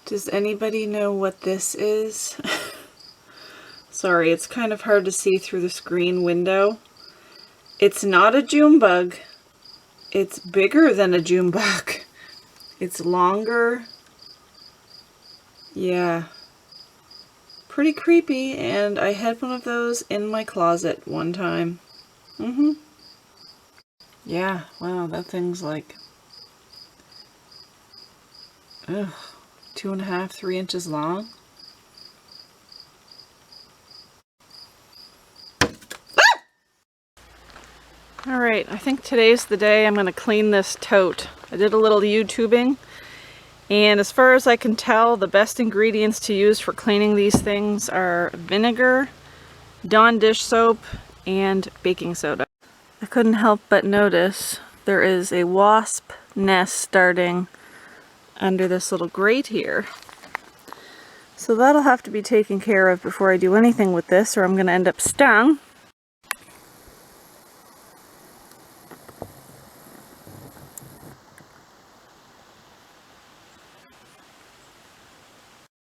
Does anybody know what this is? Sorry, it's kind of hard to see through the screen window. It's not a June bug. It's bigger than a June bug. It's longer. Yeah. Pretty creepy, and I had one of those in my closet one time. Yeah, wow, that thing's like, ugh, 2.5, 3 inches long. Alright, I think today's the day I'm going to clean this tote. I did a little YouTubing, and as far as I can tell, the best ingredients to use for cleaning these things are vinegar, Dawn dish soap, and baking soda. I couldn't help but notice there is a wasp nest starting under this little grate here. So that'll have to be taken care of before I do anything with this, or I'm going to end up stung.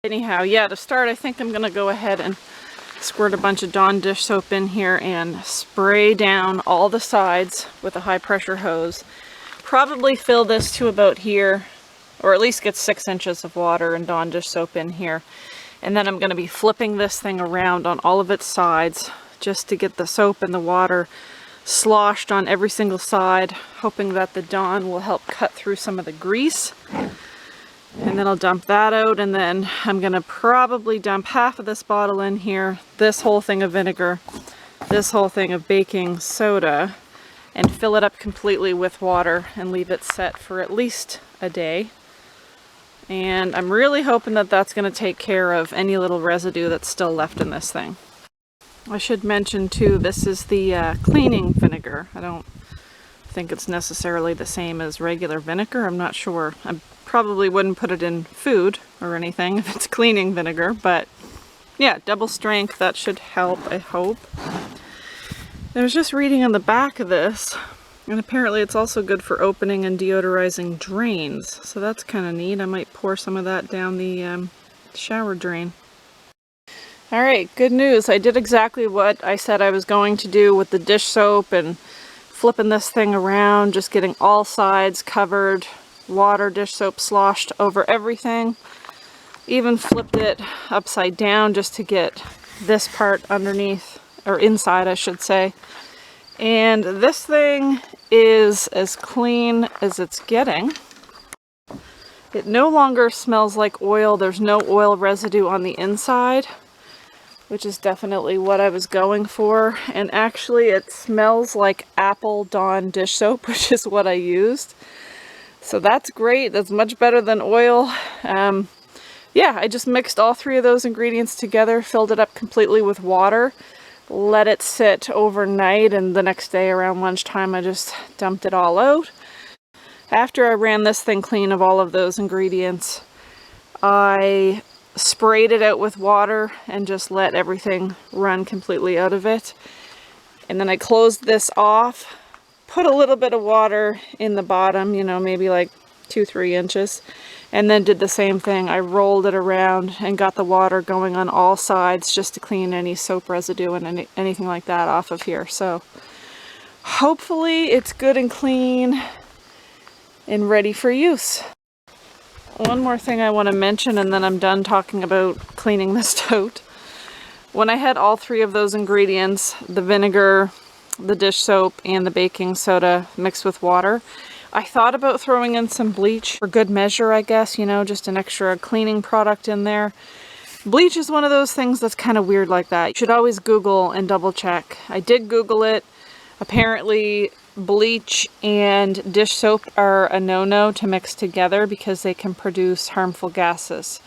Anyhow, yeah, to start, I think I'm going to go ahead and squirt a bunch of Dawn dish soap in here and spray down all the sides with a high pressure hose. Probably fill this to about here, or at least get 6 inches of water and Dawn dish soap in here. And then I'm going to be flipping this thing around on all of its sides just to get the soap and the water sloshed on every single side, hoping that the Dawn will help cut through some of the grease. And then I'll dump that out, and then I'm going to probably dump half of this bottle in here, this whole thing of vinegar, this whole thing of baking soda, and fill it up completely with water and leave it set for at least a day. And I'm really hoping that that's going to take care of any little residue that's still left in this thing. I should mention too, this is the cleaning vinegar. I don't think it's necessarily the same as regular vinegar. I'm not sure. I probably wouldn't put it in food or anything if it's cleaning vinegar, but yeah, double strength, that should help, I hope. I was just reading on the back of this, and apparently it's also good for opening and deodorizing drains, so that's kind of neat. I might pour some of that down the shower drain. Alright, good news. I did exactly what I said I was going to do with the dish soap and flipping this thing around, just getting all sides covered, water, dish soap sloshed over everything. Even flipped it upside down just to get this part underneath, or inside I should say. And this thing is as clean as it's getting. It no longer smells like oil. There's no oil residue on the inside, which is definitely what I was going for. And actually it smells like apple Dawn dish soap, which is what I used. So that's great. That's much better than oil. Yeah, I just mixed all 3 of those ingredients together, filled it up completely with water, let it sit overnight, and the next day around lunchtime I just dumped it all out. After I ran this thing clean of all of those ingredients, I sprayed it out with water and just let everything run completely out of it. And then I closed this off, put a little bit of water in the bottom, you know, maybe like 2-3 inches, and then did the same thing. I rolled it around and got the water going on all sides just to clean any soap residue and anything like that off of here. So hopefully it's good and clean and ready for use. One more thing I want to mention, and then I'm done talking about cleaning this tote. When I had all 3 of those ingredients, the vinegar, the dish soap, and the baking soda mixed with water, I thought about throwing in some bleach for good measure, I guess, you know, just an extra cleaning product in there. Bleach is one of those things that's kind of weird like that. You should always Google and double check. I did Google it. Apparently bleach and dish soap are a no-no to mix together because they can produce harmful gases.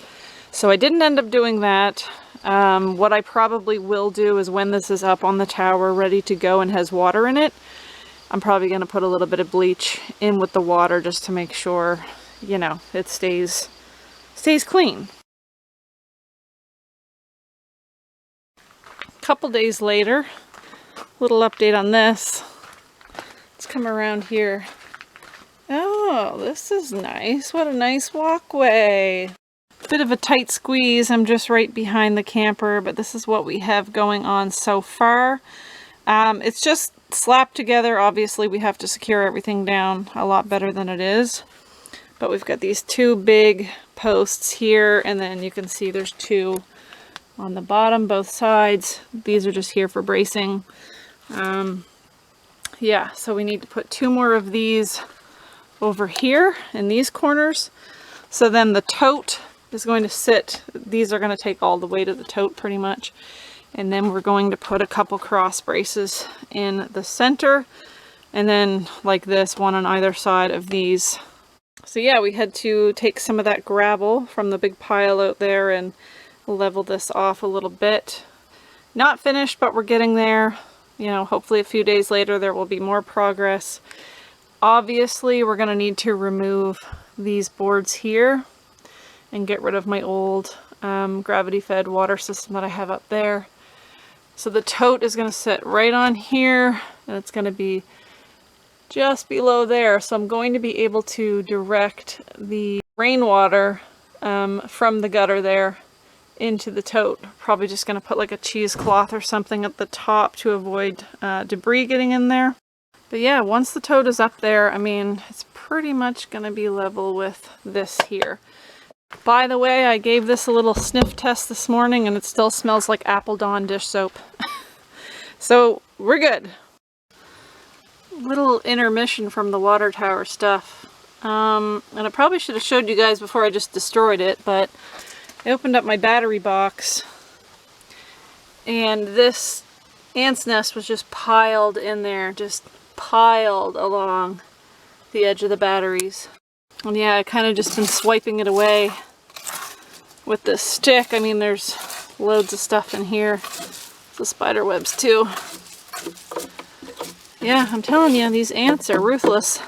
So I didn't end up doing that. What I probably will do is when this is up on the tower ready to go and has water in it, I'm probably going to put a little bit of bleach in with the water just to make sure, you know, it stays clean. A couple days later, little update on this. Let's come around here. Oh, this is nice. What a nice walkway. Bit of a tight squeeze. I'm just right behind the camper, but this is what we have going on so far. It's just slapped together. Obviously, we have to secure everything down a lot better than it is. But we've got these two big posts here, and then you can see there's two on the bottom, both sides. These are just here for bracing. Yeah, so we need to put two more of these over here in these corners. So then the tote is going to sit, these are going to take all the weight of the tote pretty much. And then we're going to put a couple cross braces in the center, and then like this, one on either side of these. So yeah, we had to take some of that gravel from the big pile out there and level this off a little bit. Not finished, but we're getting there. You know, hopefully a few days later there will be more progress. Obviously, we're going to need to remove these boards here and get rid of my old gravity-fed water system that I have up there. So the tote is going to sit right on here, and it's going to be just below there. So I'm going to be able to direct the rainwater from the gutter there into the tote. Probably just going to put like a cheesecloth or something at the top to avoid debris getting in there. But yeah, once the tote is up there, I mean, it's pretty much going to be level with this here. By the way, I gave this a little sniff test this morning and it still smells like apple Dawn dish soap. So we're good. Little intermission from the water tower stuff. And I probably should have showed you guys before I just destroyed it, but I opened up my battery box and this ant's nest was just piled in there, just piled along the edge of the batteries. And yeah, I kind of just been swiping it away with this stick. I mean, there's loads of stuff in here. The spider webs too. Yeah, I'm telling you, these ants are ruthless.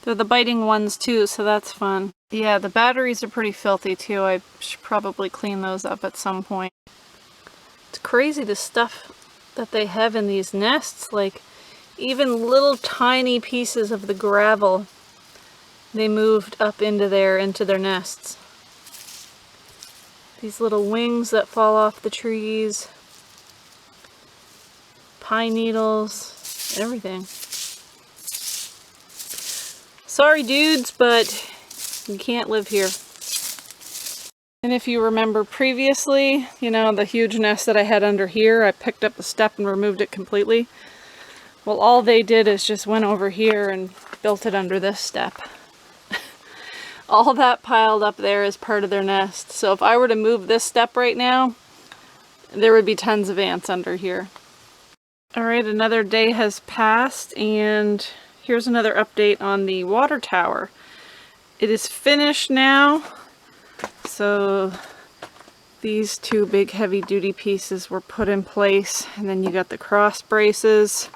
They're the biting ones too, so that's fun. Yeah, the batteries are pretty filthy too. I should probably clean those up at some point. It's crazy the stuff that they have in these nests. Like, even little tiny pieces of the gravel they moved up into their nests. These little wings that fall off the trees, pine needles, everything. Sorry dudes, but you can't live here. And if you remember previously, you know, the huge nest that I had under here, I picked up the step and removed it completely. Well, all they did is just went over here and built it under this step. All that piled up there is part of their nest. So if I were to move this step right now, there would be tons of ants under here. All right, another day has passed and here's another update on the water tower. It is finished now. So these two big heavy duty pieces were put in place, and then you got the cross braces.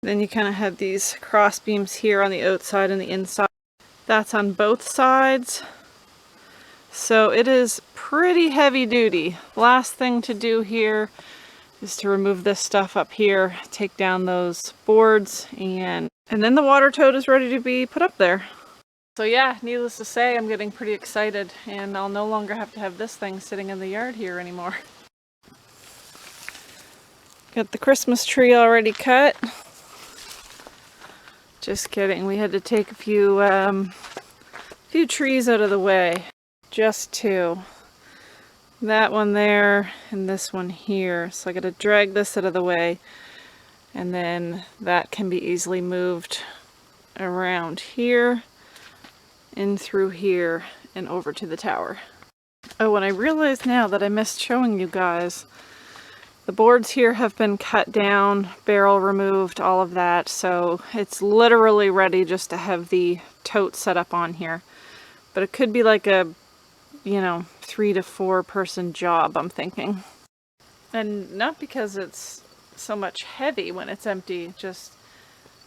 Then you kind of have these cross beams here on the outside and the inside. That's on both sides. So it is pretty heavy duty. Last thing to do here is to remove this stuff up here, take down those boards, and then the water tote is ready to be put up there. So yeah, needless to say, I'm getting pretty excited, and I'll no longer have to have this thing sitting in the yard here anymore. Got the Christmas tree already cut. Just kidding, we had to take a few trees out of the way. Just two. That one there and this one here. So I gotta drag this out of the way, and then that can be easily moved around here, in through here, and over to the tower. Oh, and I realize now that I missed showing you guys, the boards here have been cut down, barrel removed, all of that, so it's literally ready just to have the tote set up on here. But it could be like a, you know, 3 to 4 person job, I'm thinking. And not because it's so much heavy when it's empty, just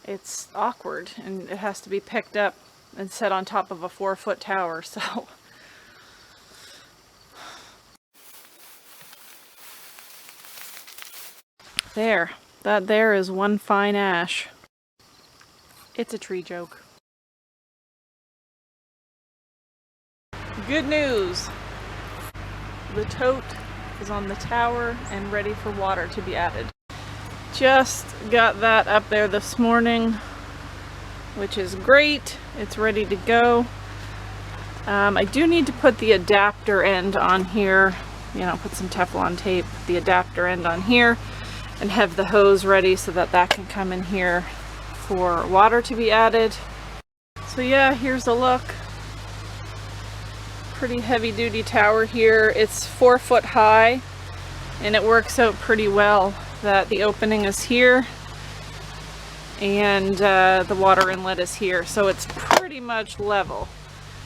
it's awkward and it has to be picked up and set on top of a 4-foot tower, so. There, that there is one fine ash. It's a tree joke. Good news! The tote is on the tower and ready for water to be added. Just got that up there this morning, which is great. It's ready to go. I do need to put the adapter end on here, you know, put some Teflon tape, put the adapter end on here, and have the hose ready so that that can come in here for water to be added. So yeah, here's a look. Pretty heavy duty tower here. It's 4 foot high, and it works out pretty well that the opening is here and the water inlet is here, so it's pretty much level.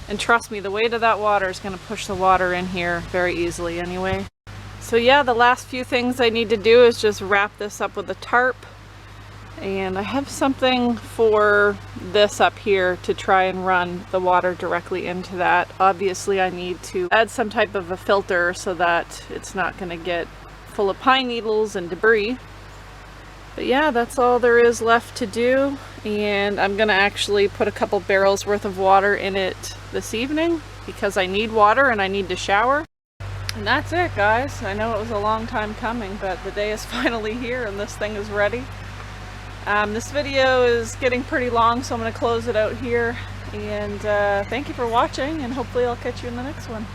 And trust me, the weight of that water is going to push the water in here very easily anyway. So yeah, the last few things I need to do is just wrap this up with a tarp. And I have something for this up here to try and run the water directly into that. Obviously I need to add some type of a filter so that it's not going to get full of pine needles and debris. But yeah, that's all there is left to do, and I'm gonna actually put a couple barrels worth of water in it this evening because I need water and I need to shower. And that's it, guys. I know it was a long time coming, but the day is finally here and this thing is ready. This video is getting pretty long, so I'm going to close it out here, and thank you for watching, and hopefully I'll catch you in the next one.